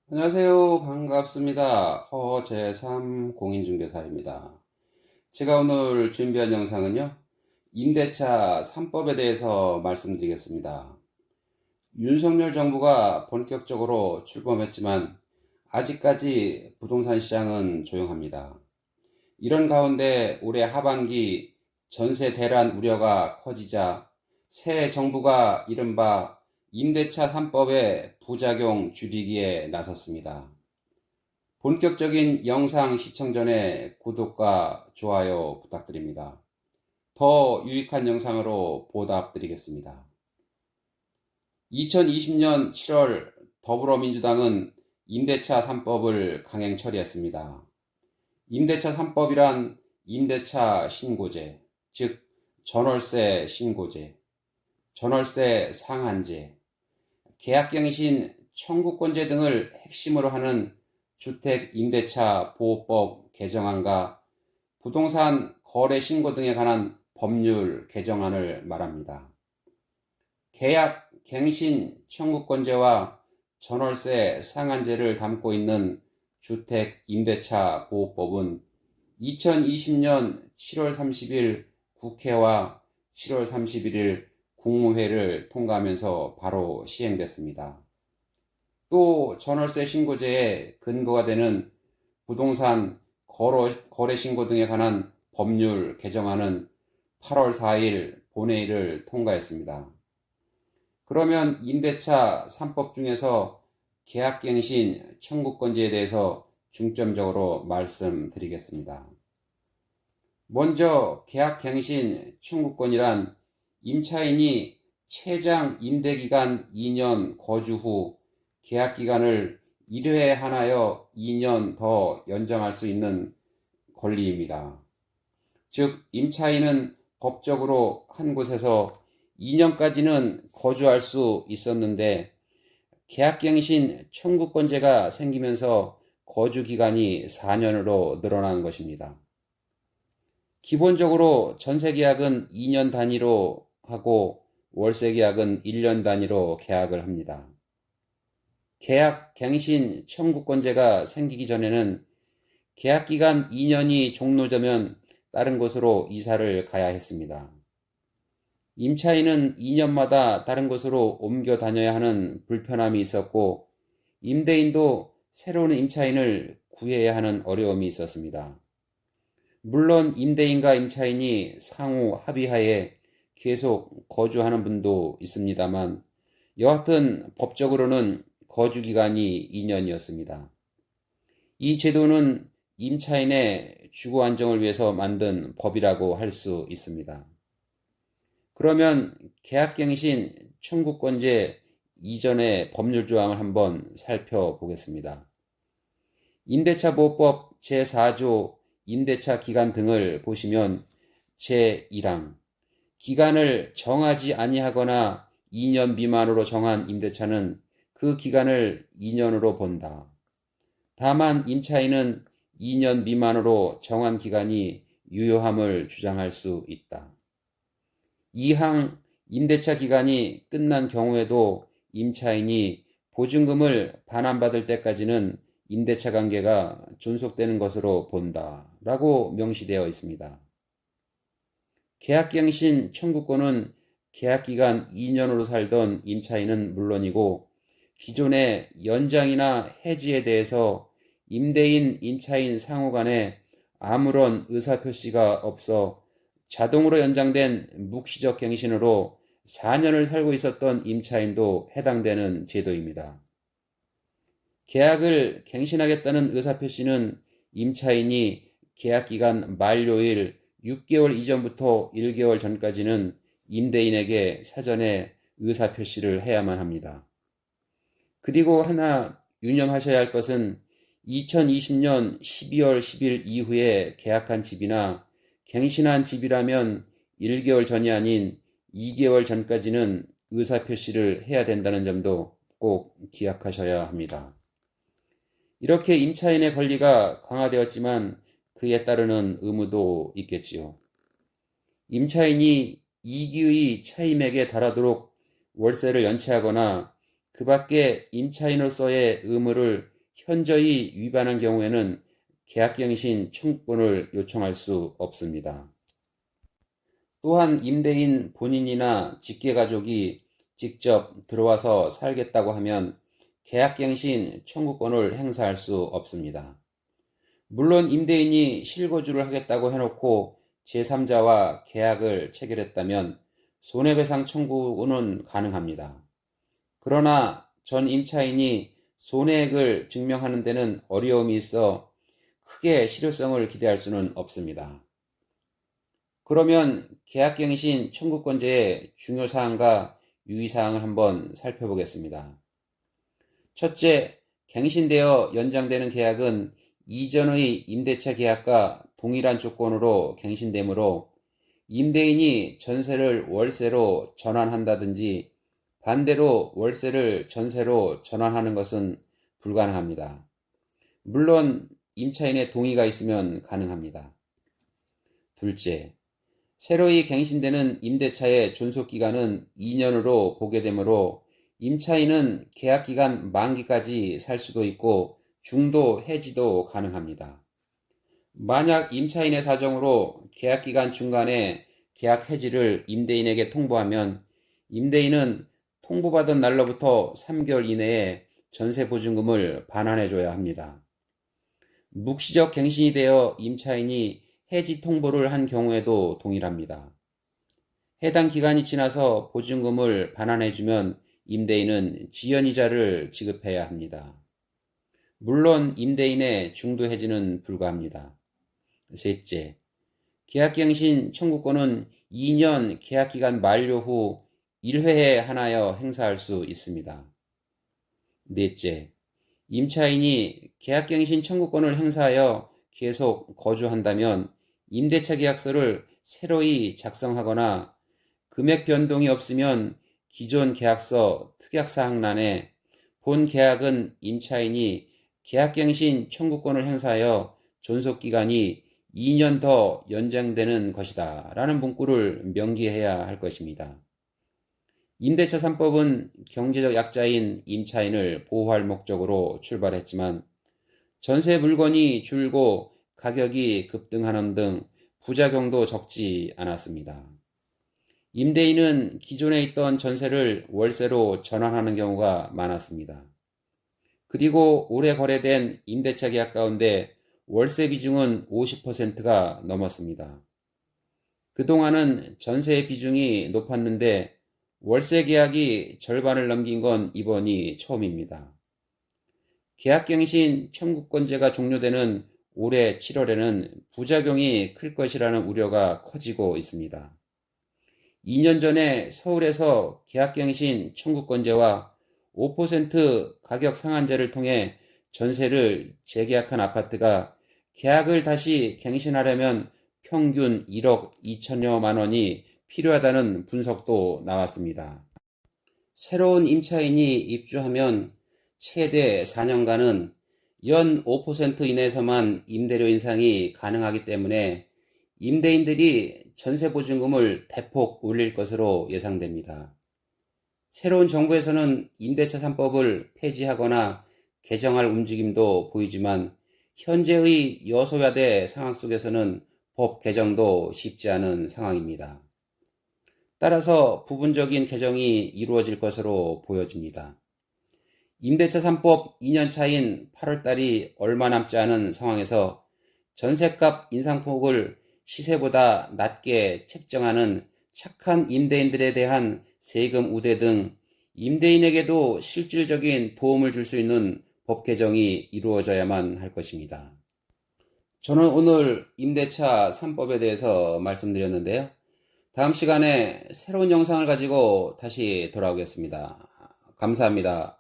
안녕하세요. 반갑습니다. 허 제3공인중개사입니다. 제가 오늘 준비한 영상은요, 임대차 3법에 대해서 말씀드리겠습니다. 윤석열 정부가 본격적으로 출범했지만 아직까지 부동산 시장은 조용합니다. 이런 가운데 올해 하반기 전세 대란 우려가 커지자 새 정부가 이른바 임대차 3법의 부작용 줄이기에 나섰습니다. 본격적인 영상 시청 전에 구독과 좋아요 부탁드립니다. 더 유익한 영상으로 보답드리겠습니다. 2020년 7월 더불어민주당은 임대차 3법을 강행 처리했습니다. 임대차 3법이란 임대차 신고제, 즉 전월세 신고제, 전월세 상한제, 계약갱신 청구권제 등을 핵심으로 하는 주택임대차 보호법 개정안과 부동산 거래 신고 등에 관한 법률 개정안을 말합니다. 계약 갱신 청구권제와 전월세 상한제를 담고 있는 주택임대차 보호법은 2020년 7월 30일 국회와 7월 31일 국무회를 통과하면서 바로 시행됐습니다. 또 전월세 신고제의 근거가 되는 부동산 거래 신고 등에 관한 법률 개정안은 8월 4일 본회의를 통과했습니다. 그러면 임대차 3법 중에서 계약갱신 청구권제에 대해서 중점적으로 말씀드리겠습니다. 먼저 계약갱신 청구권이란 임차인이 최장 임대기간 2년 거주 후 계약기간을 1회 하나여 2년 더 연장할 수 있는 권리입니다. 즉 임차인은 법적으로 한 곳에서 2년까지는 거주할 수 있었는데 계약갱신 청구권제가 생기면서 거주기간이 4년으로 늘어난 것입니다. 기본적으로 전세계약은 2년 단위로 하고 월세계약은 1년 단위로 계약을 합니다. 계약갱신 청구권제가 생기기 전에는 계약기간 2년이 종료되면 다른 곳으로 이사를 가야 했습니다. 임차인은 2년마다 다른 곳으로 옮겨 다녀야 하는 불편함이 있었고 임대인도 새로운 임차인을 구해야 하는 어려움이 있었습니다. 물론 임대인과 임차인이 상호 합의하에 계속 거주하는 분도 있습니다만 여하튼 법적으로는 거주기간이 2년이었습니다. 이 제도는 임차인의 주거 안정을 위해서 만든 법이라고 할 수 있습니다. 그러면 계약갱신 청구권제 이전의 법률 조항을 한번 살펴보겠습니다. 임대차보호법 제4조 임대차 기간 등을 보시면 제1항 기간을 정하지 아니하거나 2년 미만으로 정한 임대차는 그 기간을 2년으로 본다. 다만 임차인은 2년 미만으로 정한 기간이 유효함을 주장할 수 있다. 2항 임대차 기간이 끝난 경우에도 임차인이 보증금을 반환받을 때까지는 임대차 관계가 존속되는 것으로 본다 라고 명시되어 있습니다. 계약갱신 청구권은 계약기간 2년으로 살던 임차인은 물론이고 기존의 연장이나 해지에 대해서 임대인, 임차인 상호 간에 아무런 의사표시가 없어 자동으로 연장된 묵시적 갱신으로 4년을 살고 있었던 임차인도 해당되는 제도입니다. 계약을 갱신하겠다는 의사표시는 임차인이 계약기간 만료일 6개월 이전부터 1개월 전까지는 임대인에게 사전에 의사표시를 해야만 합니다. 그리고 하나 유념하셔야 할 것은 2020년 12월 10일 이후에 계약한 집이나 갱신한 집이라면 1개월 전이 아닌 2개월 전까지는 의사표시를 해야 된다는 점도 꼭 기억하셔야 합니다. 이렇게 임차인의 권리가 강화되었지만 그에 따르는 의무도 있겠지요. 임차인이 이기의 차임액에 달하도록 월세를 연체하거나 그 밖에 임차인으로서의 의무를 현저히 위반한 경우에는 계약갱신 청구권을 요청할 수 없습니다. 또한 임대인 본인이나 직계가족이 직접 들어와서 살겠다고 하면 계약갱신 청구권을 행사할 수 없습니다. 물론 임대인이 실거주를 하겠다고 해놓고 제3자와 계약을 체결했다면 손해배상 청구는 가능합니다. 그러나 전 임차인이 손해액을 증명하는 데는 어려움이 있어 크게 실효성을 기대할 수는 없습니다. 그러면 계약갱신 청구권자의 중요사항과 유의사항을 한번 살펴보겠습니다. 첫째, 갱신되어 연장되는 계약은 이전의 임대차 계약과 동일한 조건으로 갱신되므로 임대인이 전세를 월세로 전환한다든지 반대로 월세를 전세로 전환하는 것은 불가능합니다. 물론 임차인의 동의가 있으면 가능합니다. 둘째, 새로이 갱신되는 임대차의 존속기간은 2년으로 보게 되므로 임차인은 계약기간 만기까지 살 수도 있고 중도 해지도 가능합니다. 만약 임차인의 사정으로 계약기간 중간에 계약 해지를 임대인에게 통보하면 임대인은 통보받은 날로부터 3개월 이내에 전세보증금을 반환해줘야 합니다. 묵시적 갱신이 되어 임차인이 해지 통보를 한 경우에도 동일합니다. 해당 기간이 지나서 보증금을 반환해주면 임대인은 지연이자를 지급해야 합니다. 물론 임대인의 중도 해지는 불가합니다. 셋째, 계약갱신 청구권은 2년 계약기간 만료 후 1회에 하나여 행사할 수 있습니다. 넷째, 임차인이 계약갱신 청구권을 행사하여 계속 거주한다면 임대차 계약서를 새로이 작성하거나 금액 변동이 없으면 기존 계약서 특약사항란에 본 계약은 임차인이 계약갱신 청구권을 행사하여 존속기간이 2년 더 연장되는 것이다 라는 문구를 명기해야 할 것입니다. 임대차 3법은 경제적 약자인 임차인을 보호할 목적으로 출발했지만 전세 물건이 줄고 가격이 급등하는 등 부작용도 적지 않았습니다. 임대인은 기존에 있던 전세를 월세로 전환하는 경우가 많았습니다. 그리고 올해 거래된 임대차 계약 가운데 월세 비중은 50%가 넘었습니다. 그동안은 전세 비중이 높았는데 월세 계약이 절반을 넘긴 건 이번이 처음입니다. 계약갱신 청구권제가 종료되는 올해 7월에는 부작용이 클 것이라는 우려가 커지고 있습니다. 2년 전에 서울에서 계약갱신 청구권제와 5% 가격 상한제를 통해 전세를 재계약한 아파트가 계약을 다시 갱신하려면 평균 1억 2천여만 원이 필요하다는 분석도 나왔습니다. 새로운 임차인이 입주하면 최대 4년간은 연 5% 이내에서만 임대료 인상이 가능하기 때문에 임대인들이 전세보증금을 대폭 올릴 것으로 예상됩니다. 새로운 정부에서는 임대차 3법을 폐지하거나 개정할 움직임도 보이지만 현재의 여소야대 상황 속에서는 법 개정도 쉽지 않은 상황입니다. 따라서 부분적인 개정이 이루어질 것으로 보여집니다. 임대차 3법 2년 차인 8월달이 얼마 남지 않은 상황에서 전셋값 인상폭을 시세보다 낮게 책정하는 착한 임대인들에 대한 세금 우대 등 임대인에게도 실질적인 도움을 줄 수 있는 법 개정이 이루어져야만 할 것입니다. 저는 오늘 임대차 3법에 대해서 말씀드렸는데요. 다음 시간에 새로운 영상을 가지고 다시 돌아오겠습니다. 감사합니다.